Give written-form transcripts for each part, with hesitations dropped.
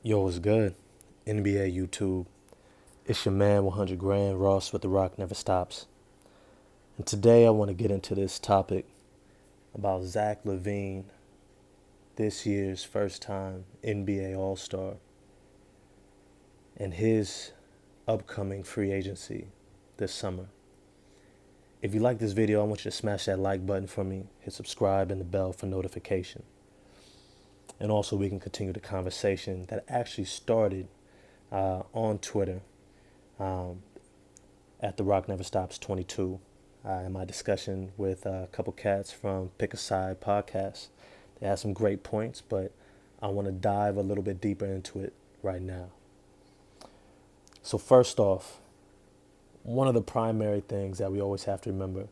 Yo, what's good? NBA YouTube. It's your man 100 Grand Ross with The Rock Never Stops. And today I want to get into this topic about Zach LaVine, this year's first time NBA All-Star, and his upcoming free agency this summer. If you like this video, I want you to smash that like button for me, hit subscribe and the bell for notification. And also we can continue the conversation that actually started on Twitter um, at The Rock Never Stops 22 in my discussion with a couple cats from Pick a Side podcast. They had some great points, but I want to dive a little bit deeper into it right now. So first off, one of the primary things that we always have to remember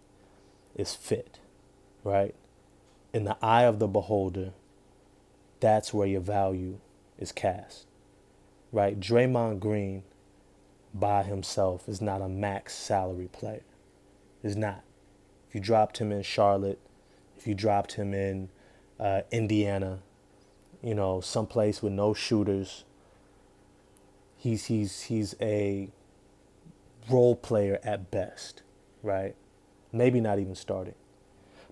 is fit, right? In the eye of the beholder, that's where your value is cast, right? Draymond Green by himself is not a max salary player. Is not. If you dropped him in Charlotte, if you dropped him in Indiana, someplace with no shooters, he's a role player at best, right? Maybe not even starting.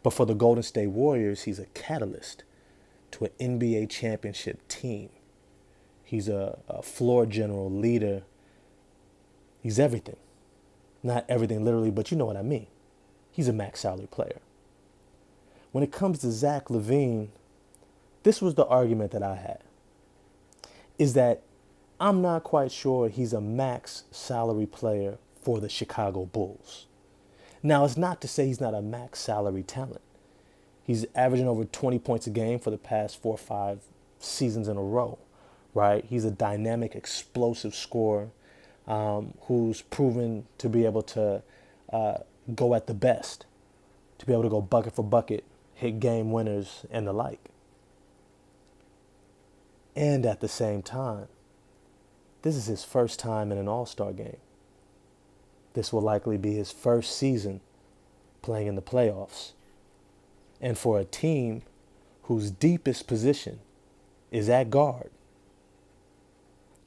But for the Golden State Warriors, he's a catalyst to an NBA championship team. He's a floor general leader. He's everything. Not everything literally, but you know what I mean. He's a max salary player. When it comes to Zach LaVine, this was the argument that I had, is that I'm not quite sure he's a max salary player for the Chicago Bulls. Now, it's not to say he's not a max salary talent. He's averaging over 20 points a game for the past 4 or 5 seasons in a row, right? He's a dynamic, explosive scorer who's proven to be able to go at the best, to be able to go bucket for bucket, hit game winners, and the like. And at the same time, this is his first time in an All-Star game. This will likely be his first season playing in the playoffs. And for a team whose deepest position is at guard,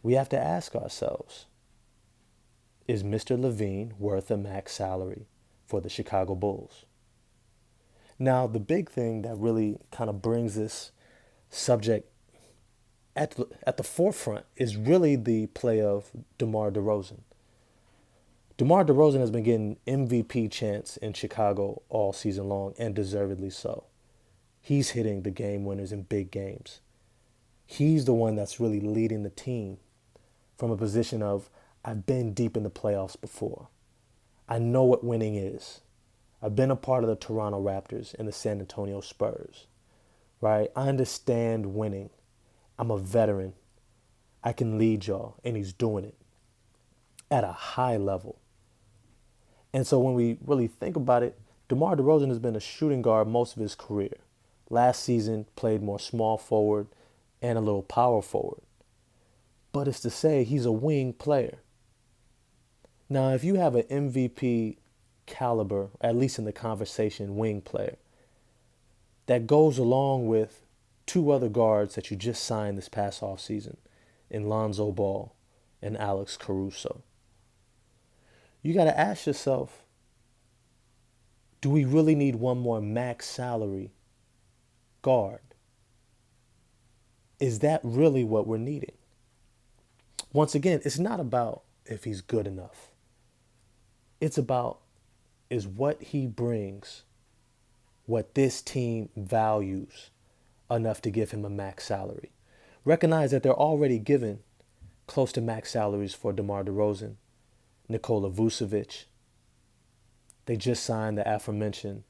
we have to ask ourselves, is Mr. LaVine worth a max salary for the Chicago Bulls? Now, the big thing that really kind of brings this subject at the forefront is really the play of DeMar DeRozan. DeMar DeRozan has been getting MVP chants in Chicago all season long, and deservedly so. He's hitting the game winners in big games. He's the one that's really leading the team from a position of, I've been deep in the playoffs before. I know what winning is. I've been a part of the Toronto Raptors and the San Antonio Spurs, right? I understand winning. I'm a veteran. I can lead y'all, and he's doing it at a high level. And so when we really think about it, DeMar DeRozan has been a shooting guard most of his career. Last season, played more small forward and a little power forward. But it's to say he's a wing player. Now, if you have an MVP caliber, at least in the conversation, wing player, that goes along with two other guards that you just signed this past offseason in Lonzo Ball and Alex Caruso, you got to ask yourself, do we really need one more max salary guard? Is that really what we're needing? Once again, it's not about if he's good enough. It's about, is what he brings, what this team values, enough to give him a max salary. Recognize that they're already given close to max salaries for DeMar DeRozan, Nikola Vucevic. They just signed the aforementioned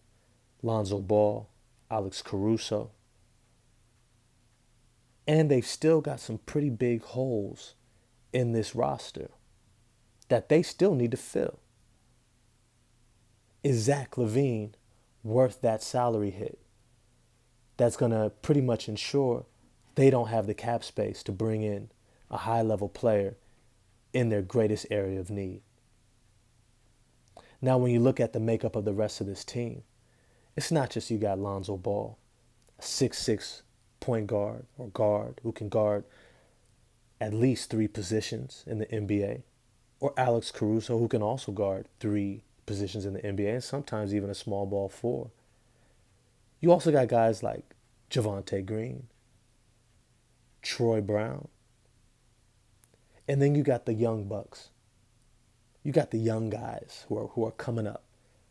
Lonzo Ball, Alex Caruso. And they've still got some pretty big holes in this roster that they still need to fill. Is Zach LaVine worth that salary hit? That's going to pretty much ensure they don't have the cap space to bring in a high-level player in their greatest area of need. Now, when you look at the makeup of the rest of this team, it's not just you got Lonzo Ball, a 6'6" point guard or guard who can guard at least three positions in the NBA, or Alex Caruso, who can also guard three positions in the NBA, and sometimes even a small ball four. You also got guys like Javonte Green, Troy Brown, and then you got the young bucks. You got the young guys who are coming up,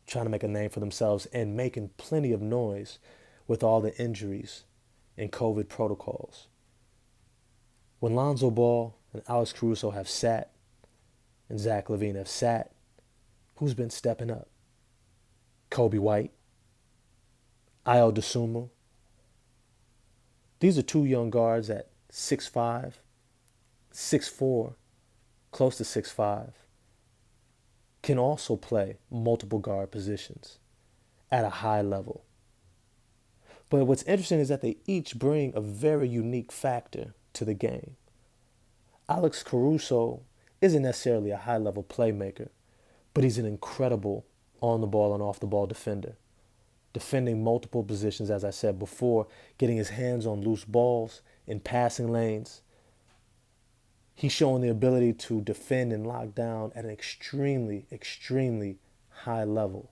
trying to make a name for themselves and making plenty of noise with all the injuries and COVID protocols. When Lonzo Ball and Alex Caruso have sat and Zach LaVine have sat, who's been stepping up? Kobe White, Ayo Dosunmu. These are two young guards at 6'5", 6'4", close to 6'5", can also play multiple guard positions at a high level. But what's interesting is that they each bring a very unique factor to the game. Alex Caruso isn't necessarily a high-level playmaker, but he's an incredible on-the-ball and off-the-ball defender, defending multiple positions, as I said before, getting his hands on loose balls in passing lanes. He's showing the ability to defend and lock down at an extremely, extremely high level.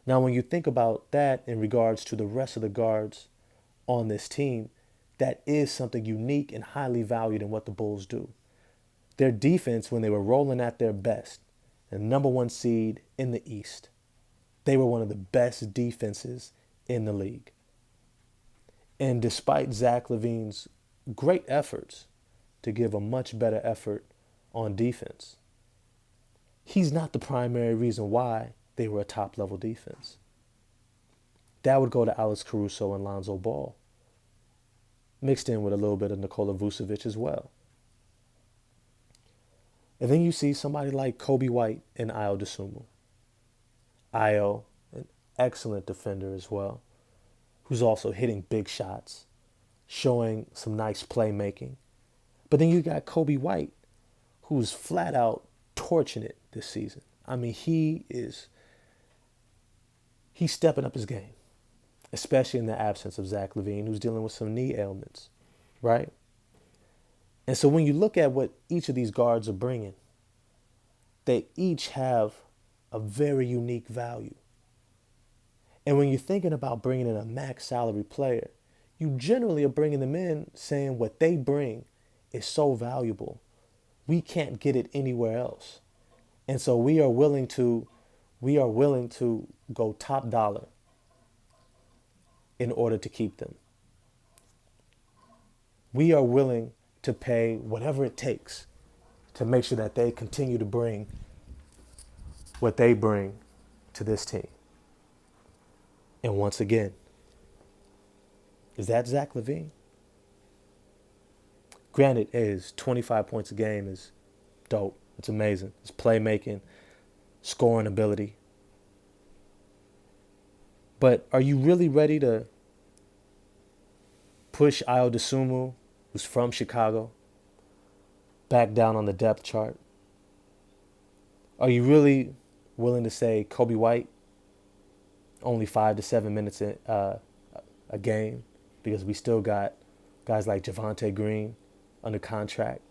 Now, when you think about that in regards to the rest of the guards on this team, that is something unique and highly valued in what the Bulls do. Their defense, when they were rolling at their best, and number one seed in the East, they were one of the best defenses in the league. And despite Zach LaVine's great efforts to give a much better effort on defense, he's not the primary reason why they were a top-level defense. That would go to Alex Caruso and Lonzo Ball, mixed in with a little bit of Nikola Vucevic as well. And then you see somebody like Kobe White and Ayo Dosunmu. Ayo, an excellent defender as well, who's also hitting big shots, showing some nice playmaking. But then you got Kobe White, who's flat out torching it this season. I mean, he's stepping up his game, especially in the absence of Zach LaVine, who's dealing with some knee ailments, right? And so when you look at what each of these guards are bringing, they each have a very unique value. And when you're thinking about bringing in a max salary player, you generally are bringing them in saying what they bring is so valuable, we can't get it anywhere else. And so we are willing to go top dollar in order to keep them. We are willing to pay whatever it takes to make sure that they continue to bring what they bring to this team. And once again, is that Zach LaVine? Granted, his 25 points a game is dope. It's amazing. His playmaking, scoring ability. But are you really ready to push Ayo Dosunmu, who's from Chicago, back down on the depth chart? Are you really willing to say Kobe White, only 5 to 7 minutes a game? Because we still got guys like Javonte Green under contract.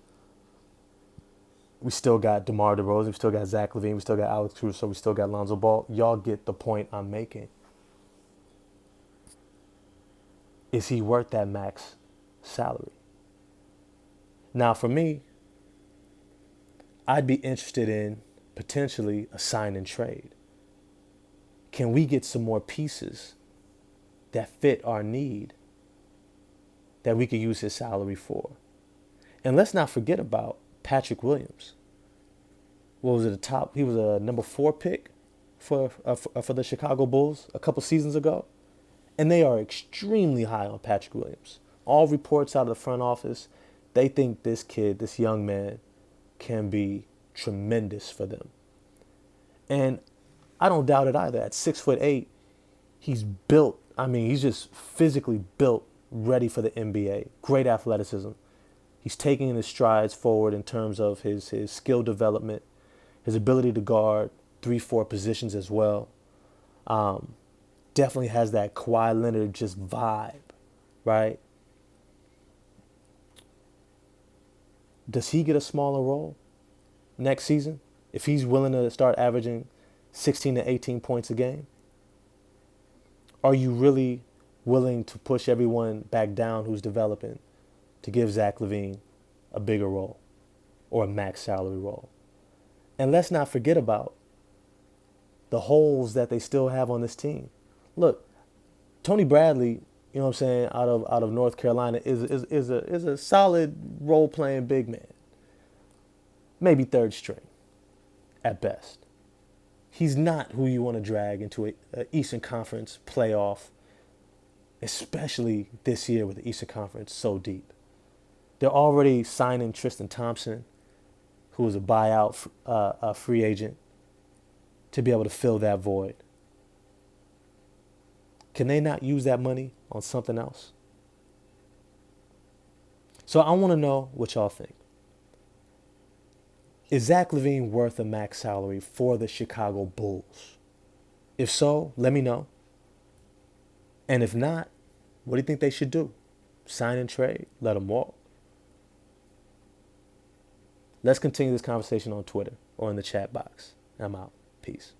We still got DeMar DeRozan. We still got Zach LaVine. We still got Alex Caruso. We still got Lonzo Ball. Y'all get the point I'm making. Is he worth that max salary? Now, for me, I'd be interested in potentially a sign and trade. Can we get some more pieces that fit our need that we could use his salary for? And let's not forget about Patrick Williams. What was it, he was a number 4 pick for the Chicago Bulls a couple seasons ago. And they are extremely high on Patrick Williams. All reports out of the front office, they think this kid, this young man, can be tremendous for them. And I don't doubt it either. At 6'8", he's built. I mean, he's just physically built, ready for the NBA. Great athleticism. He's taking his strides forward in terms of his skill development, his ability to guard 3-4 positions as well. Definitely has that Kawhi Leonard just vibe, right? Does he get a smaller role next season if he's willing to start averaging 16 to 18 points a game? Are you really willing to push everyone back down who's developing to give Zach LaVine a bigger role or a max salary role? And let's not forget about the holes that they still have on this team. Look, Tony Bradley, you know what I'm saying, out of North Carolina is a solid role playing big man. Maybe third string at best. He's not who you want to drag into an Eastern Conference playoff, especially this year with the Eastern Conference so deep. They're already signing Tristan Thompson, who is a buyout a free agent, to be able to fill that void. Can they not use that money on something else? So I want to know what y'all think. Is Zach LaVine worth a max salary for the Chicago Bulls? If so, let me know. And if not, what do you think they should do? Sign and trade? Let him walk? Let's continue this conversation on Twitter or in the chat box. I'm out. Peace.